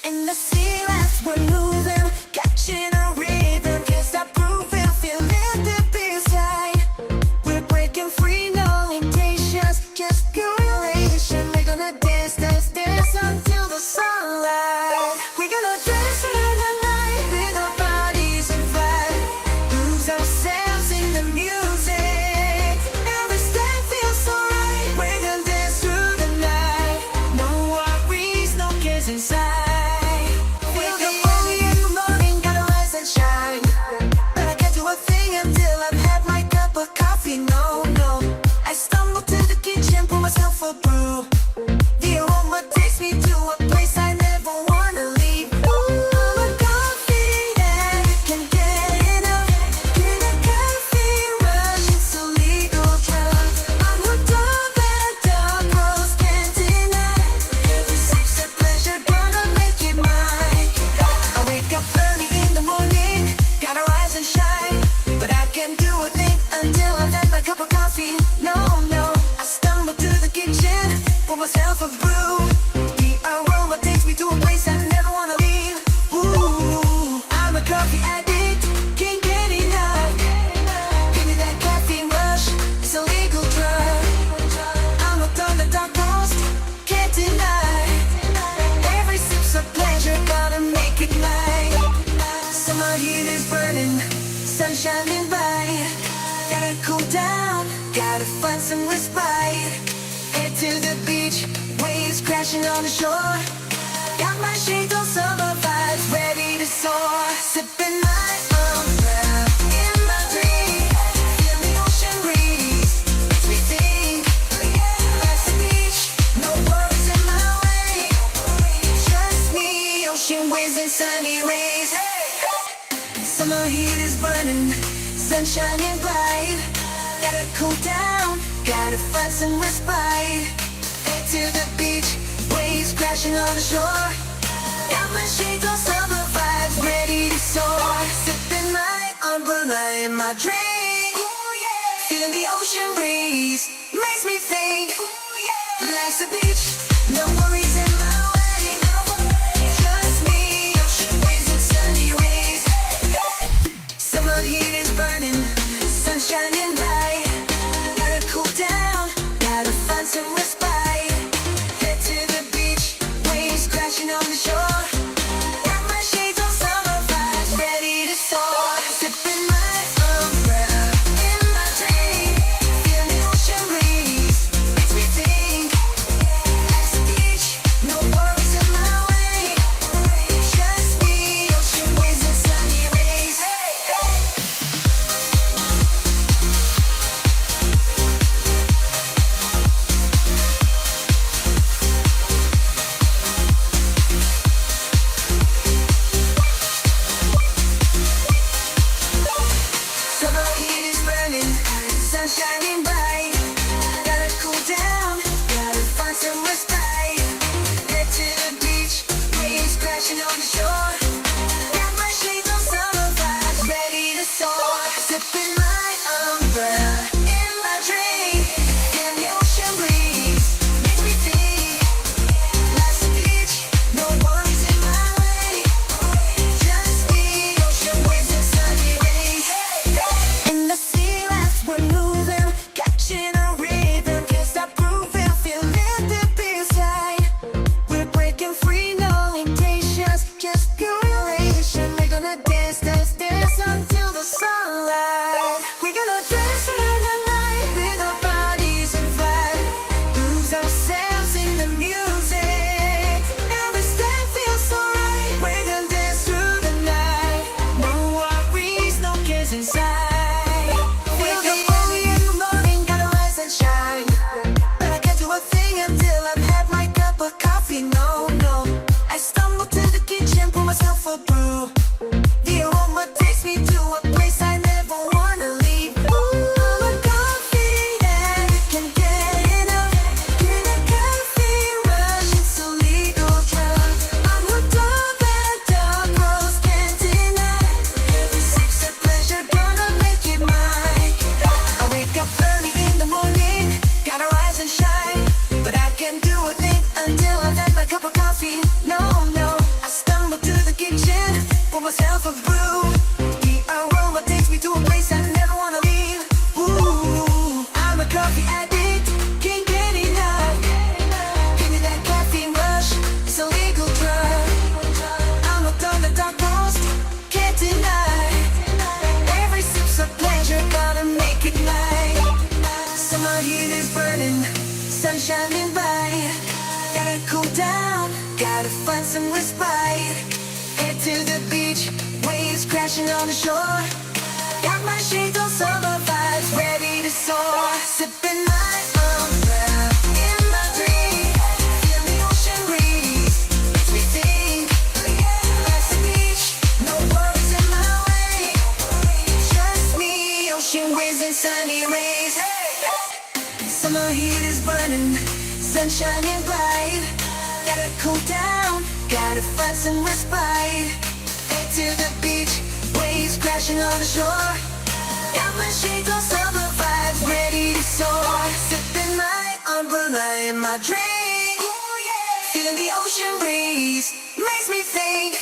In the sea lights we're moving, catching a rhythm. Can't stop grooving, feeling the beat inside. We're breaking free, no limitations, just pure elation. We're gonna dance, dance, dance until the sunlight. We're gonna dance in the night with our bodies on fire. Lose ourselves in the music. Every step feels so right. We're gonna dance through the night. No worries, no cares inside. Feel the early in the morning, gotta rise and shine. But I can't do a thing until I've had my cup of coffee. No, no. I stumble to the kitchen, pour myself a brew. The aroma takes me to a place I never wanna leave. I'm a coffee addict, can't get enough. Get a coffee rush, it's a legal drug. I'm hooked up at a dark rose, can't deny. Every sip's a pleasure, gonna make it mine. I wake up early in the morning, gotta rise and shine. But I can't do a thing until I've had my cup of coffee. No, no. I stumble to the kitchen, pour myself a brew. The aroma takes me to a place I never wanna leave. Ooh, I'm a coffee addict, can't get enough. Give me that caffeine rush, it's a legal drug. I'm hooked on the dark roast, can't deny. Every sip's a pleasure, gotta make it mine. Summer heat is burning, sun shining bright. Gotta cool down, gotta find some respite. Head to the beach, waves crashing on the shore. Got my shades on, summer vibes, ready to soar. Sipping my umbrella in my dream. Feel the ocean breeze, makes me think. Life's a beach, no worries in my way. Trust me, ocean waves and sunny rays. Summer heat is burning, sun shining bright. Gotta cool down, gotta find some respite. Head to the beach, waves crashing on the shore. Got my shades on, summer vibes, ready to soar. Sipping my umbrella in my drink. Feeling the ocean breeze, makes me think. Life's a beach, no worries in my way. Trust me, ocean waves and sunny rays. Summer heat is burning, sun shining bright. Gotta cool down, gotta find some respite. Head to the beach, waves crashing on the shore. Got my shades on, summer vibes, ready to soar. Sipping my umbrella in my drink. Feel the ocean breeze, makes me think. Life's a beach, shining bright. Gotta cool down, gotta find some respite. Head to the beach, waves crashing on the shore. Got my shades on, summer vibes, ready to soar. Sipping my umbrella in my dream. Feel the ocean breeze, makes me think. Life's a beach, no worries in my way. Just me, ocean waves and sunny rays. Summer heat is burning, sun shining bright. Gotta cool down, gotta find some respite. Head to the beach, waves crashing on the shore. Got my shades on, summer vibes, ready to soar. Sipping my umbrella in my drink. Feeling the ocean breeze, makes me think.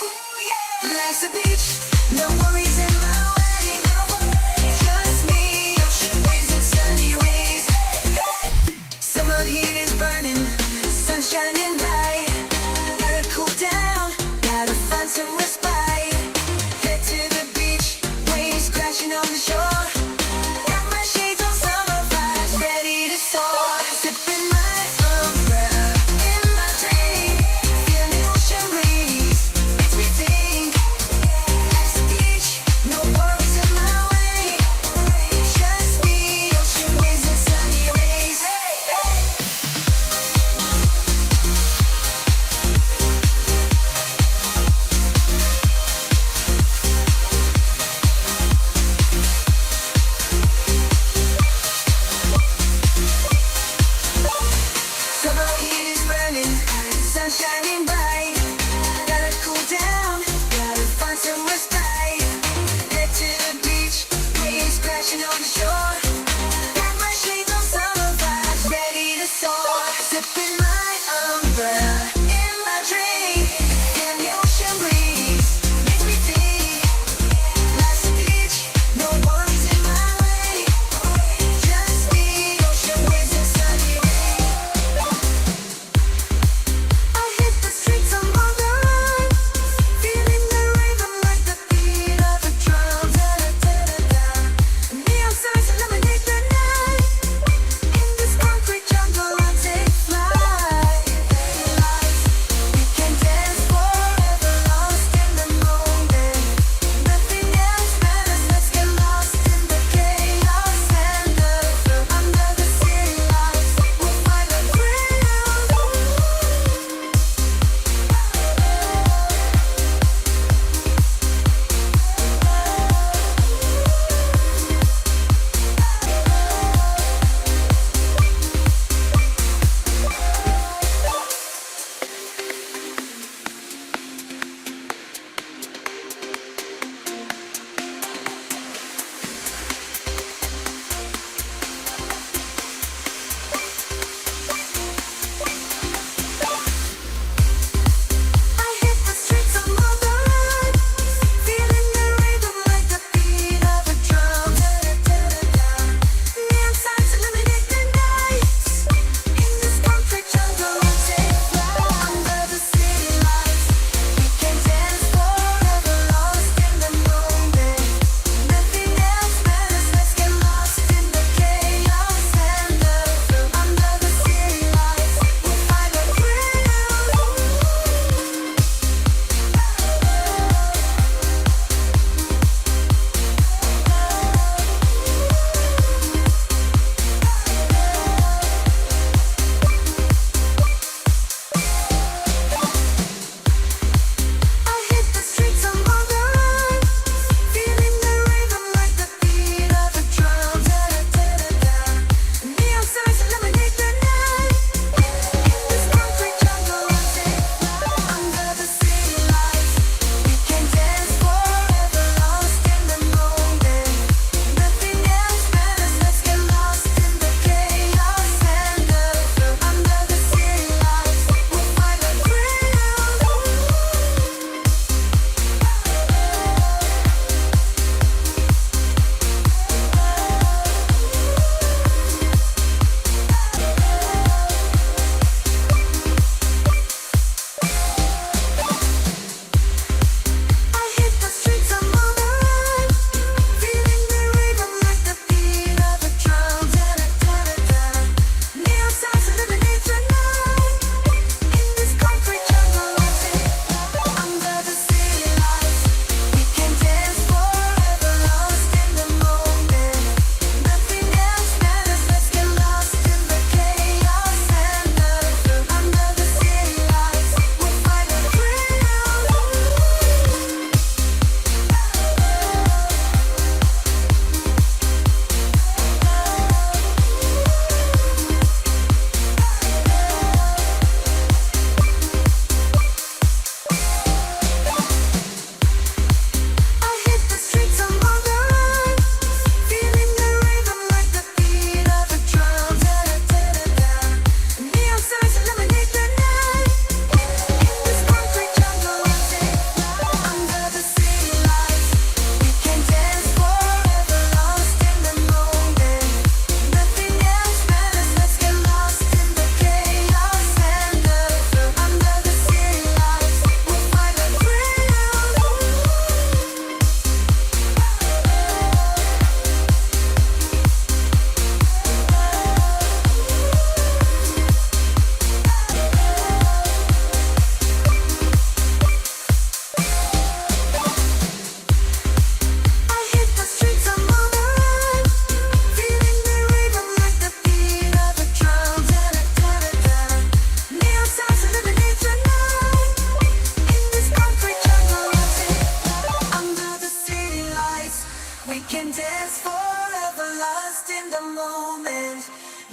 Life's a beach, no worries in my way. Just me, ocean waves and sunny rays. Summer heat is burning, sun shining bright. Gotta cool down, gotta find some respite. Head to the beach, waves crashing on the shore. Got my shades on, summer vibes, ready to soar. Sipping my umbrella in my drink. Feeling the ocean breeze, makes me think. Life's a beach, no worries in my way. Just me, ocean waves and sunny rays.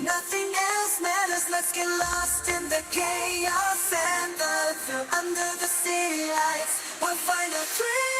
Nothing else matters, let's get lost in the chaos and the thrill. Under the city lights, we'll find a thrill.